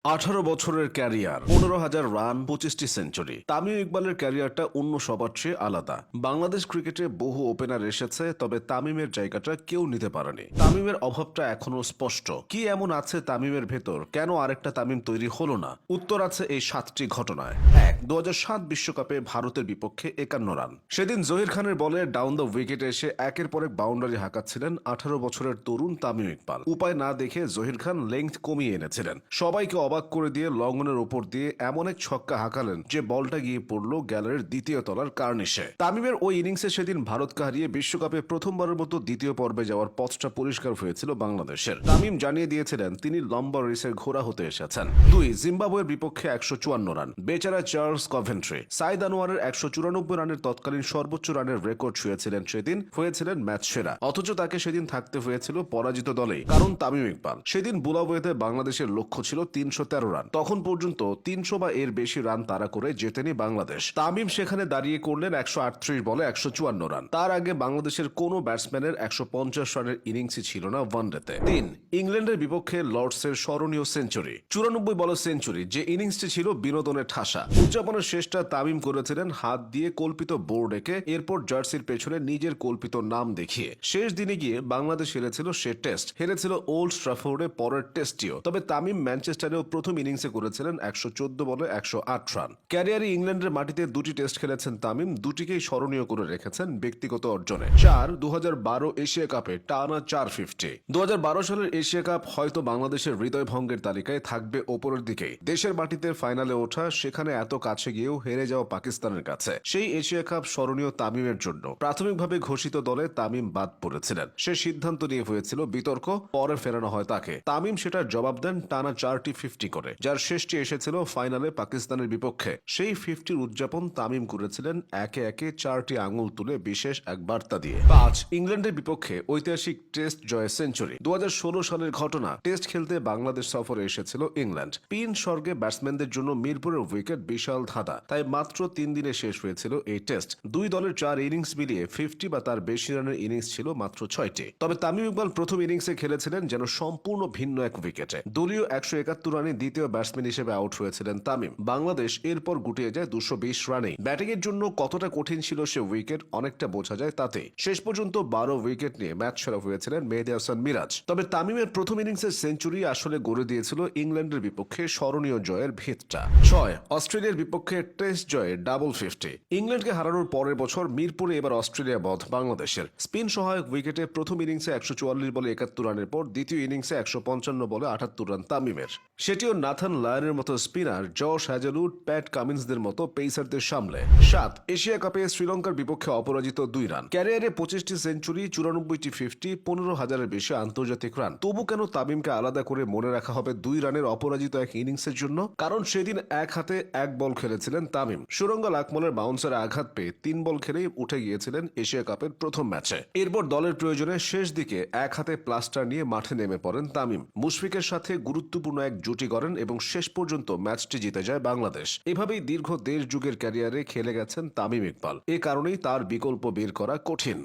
18 বছরের career, 15,000 run, 25টি century. Tamim ইকবালের ক্যারিয়ারটা অন্য সবার চেয়ে আলাদা। বাংলাদেশ ক্রিকেটে বহু ওপেনার এসেছে, তবে তামিমের জায়গাটা কেউ নিতে পারেনি। তামিমের অভাবটা এখনো স্পষ্ট। কি এমন আছে তামিমের ভেতর, কেন আরেকটা তামিম তৈরি হলো না? উত্তর আছে এই 7টি ঘটনায়। 1, 2007 বিশ্বকাপে ভারতের বিপক্ষে 51 রান। সেদিন জহির খানের বলে ডাউন দ্য উইকেটে এসে একের পর এক বাউন্ডারি হাঁকাচ্ছিলেন 18 বছরের তরুণ তামিম ইকবাল। উপায় না দেখে জহির খান লেংথ কমিয়ে এনেছিলেন। সবাইকে অবাক করে দিয়ে লঙ্ঘনের উপর দিয়ে এমন এক ছক্কা হাঁকালেন যে বলটা গিয়ে পড়ল গ্যালারির দ্বিতীয় তলার কার্নিশে। তামিমের ওই ইনিংসে সেদিন ভারতকে হারিয়ে বিশ্বকাপে প্রথমবারের মতো দ্বিতীয় পর্বে যাওয়ার পথটা পরিষ্কার হয়েছিল বাংলাদেশের। তামিম জানিয়ে দিয়েছিলেন তিনি লম্বা রেসের ঘোড়া হতে এসেছেন। 2, জিম্বাবুয়ের বিপক্ষে 154 রান। বেচারা চার্লস কভেন্ট্রি সাইদ আনোয়ারের 194 রানের তৎকালীন সর্বোচ্চ রানের রেকর্ড ছুঁয়েছিলেন। সেদিন হয়েছিলেন ম্যাচ সেরা, অথচ তাকে সেদিন থাকতে হয়েছিল পরাজিত দলেই, কারণ তামিম ইকবাল। সেদিন বুলাওয়েতে বাংলাদেশের লক্ষ্য ছিল 313 রান। তখন পর্যন্ত 300 বা এর বেশি রান তাড়া করে জেতেনি বাংলাদেশ। তামিম সেখানে দাঁড়িয়ে করলেন 138 বলে 154 রান। তার আগে বাংলাদেশের কোনো ব্যাটসম্যানের 150 রানের ইনিংসই ছিল না ওয়ানডেতে। 3, ইংল্যান্ডের বিপক্ষে লর্ডসের স্মরণীয় সেঞ্চুরি, 94 বলের সেঞ্চুরি, যে ইনিংসটি ছিল বিনোদনের ঠাসা। উদযাপনের শেষটা তামিম করেছিলেন হাত দিয়ে কল্পিত বোর্ড এঁকে, এরপর জার্সির পেছনে নিজের কল্পিত নাম দেখিয়ে। শেষ দিনে গিয়ে বাংলাদেশ হেরেছিল সে টেস্ট, হেরেছিল ওল্ড ট্রাফোর্ডে পরের টেস্টটিও। তবে তামিম ম্যানচেস্টারেও প্রথম ইনিংসে করেছিলেন 114 বলে 108 রান। ক্যারিয়ারে ইংল্যান্ডের মাটিতে 2টি টেস্ট খেলেছেন তামিম, দুটিকেই স্মরণীয় করে রেখেছেন ব্যক্তিগত অর্জনে। 4, 2012 এশিয়া কাপে টানা 450। 2012 সালের এশিয়া কাপ হয়তো বাংলাদেশের হৃদয় ভঙ্গের তালিকায় থাকবে ওপরের দিকেই। দেশের মাটিতে ফাইনালে ওঠা, সেখানে এত কাছে গিয়েও হেরে যাওয়া পাকিস্তানের কাছে। সেই এশিয়া কাপ স্মরণীয় তামিমের জন্য। প্রাথমিকভাবে ঘোষিত দলে তামিম বাদ পড়েছিলেন। সে সিদ্ধান্ত নিয়ে হয়েছিল বিতর্ক, পরে ফেরানো হয় তাকে। তামিম সেটার জবাব দেন টানা 4টি 50 করে, যার শেষটি এসেছিল ফাইনালে পাকিস্তানের বিপক্ষে। সেই 50-র উদযাপন তামিম করেছিলেন একে একে 4টি আঙুল তুলে বিশেষ এক বার্তা দিয়ে। 5, ইংল্যান্ডের বিপক্ষে ঐতিহাসিক টেস্ট জয়ের সেঞ্চুরি। 2016 সালের ঘটনা। টেস্ট খেলতে বাংলাদেশ সফরে এসেছিল ইংল্যান্ড। পিন স্বর্গে ব্যাটসম্যানদের জন্য মিরপুরের উইকেট বিশাল ধাঁধা, তাই মাত্র 3 দিনে শেষ হয়েছিল এই টেস্ট। দুই দলের 4 ইনিংস মিলিয়ে 50 বা তার বেশি রানের ইনিংস ছিল মাত্র 6টি। তবে তামিম ইকবাল প্রথম ইনিংসে খেলেছিলেন যেন সম্পূর্ণ ভিন্ন এক উইকেটে। দলীয় 171 রানে দ্বিতীয় ব্যাটসম্যান হিসেবে আউট হয়েছিলেন তামিম। বাংলাদেশ এরপর গুটিয়ে যায় 220 রানেই। ব্যাটিং এর জন্য কতটা কঠিন ছিল সে উইকেট অনেকটা বোঝা যায় তাতে। শেষ পর্যন্ত 12 উইকেট নিয়ে ম্যাচ সেরা হয়েছিলেন মেহেদী হাসান মিরাজ। তবে তামিমের প্রথম ইনিংসের সেঞ্চুরি আসলে গড়ে দিয়েছিল ইংল্যান্ডের বিপক্ষে স্মরণীয় জয়ের ভিতটা। 6, অস্ট্রেলিয়ার বিপক্ষে টেস্ট জয়ে ডাবল 50। ইংল্যান্ডকে হারানোর পরের বছর মিরপুরে এবার অস্ট্রেলিয়া বধ বাংলাদেশের। স্পিন সহায়ক উইকেটে প্রথম ইনিংসে 144 বলে 71 রানের পর দ্বিতীয় ইনিংসে 155 বলে 78 রান তামিমের। সেটিও নাথান লায়নের মতো স্পিনার, জশ হ্যাজেলউড, প্যাট কামিন্সদের মতো পেসারদের সামলে। 7, এশিয়া কাপে শ্রীলঙ্কার বিপক্ষে অপরাজিত 2 রান। ক্যারিয়ারে 25টি সেঞ্চুরি, 94টি 50, 15,000-এর বেশি আন্তর্জাতিক রান। তবু কেন তামিমকে আলাদা করে মনে রাখা হবে 2 রানের অপরাজিত এক ইনিংসের জন্য? কারণ সেদিন এক হাতে এক বল খেলেছিলেন তামিম। সুরঙ্গ লাকমলের বাউন্সারে আঘাত পেয়ে 3 বল খেলেই উঠে গিয়েছিলেন এশিয়া কাপের প্রথম ম্যাচে। এরপর দলের প্রয়োজনে শেষ দিকে এক হাতে প্লাস্টার নিয়ে মাঠে নেমে পড়েন তামিম। মুশফিকের সাথে গুরুত্বপূর্ণ এক জুটি করেন এবং শেষ পর্যন্ত ম্যাচটি জিতে যায় বাংলাদেশ। এভাবেই দীর্ঘ 1.5 যুগের ক্যারিয়ারে খেলে গেছেন তামিম ইকবাল। এ কারণেই তার বিকল্প বের করা কঠিন।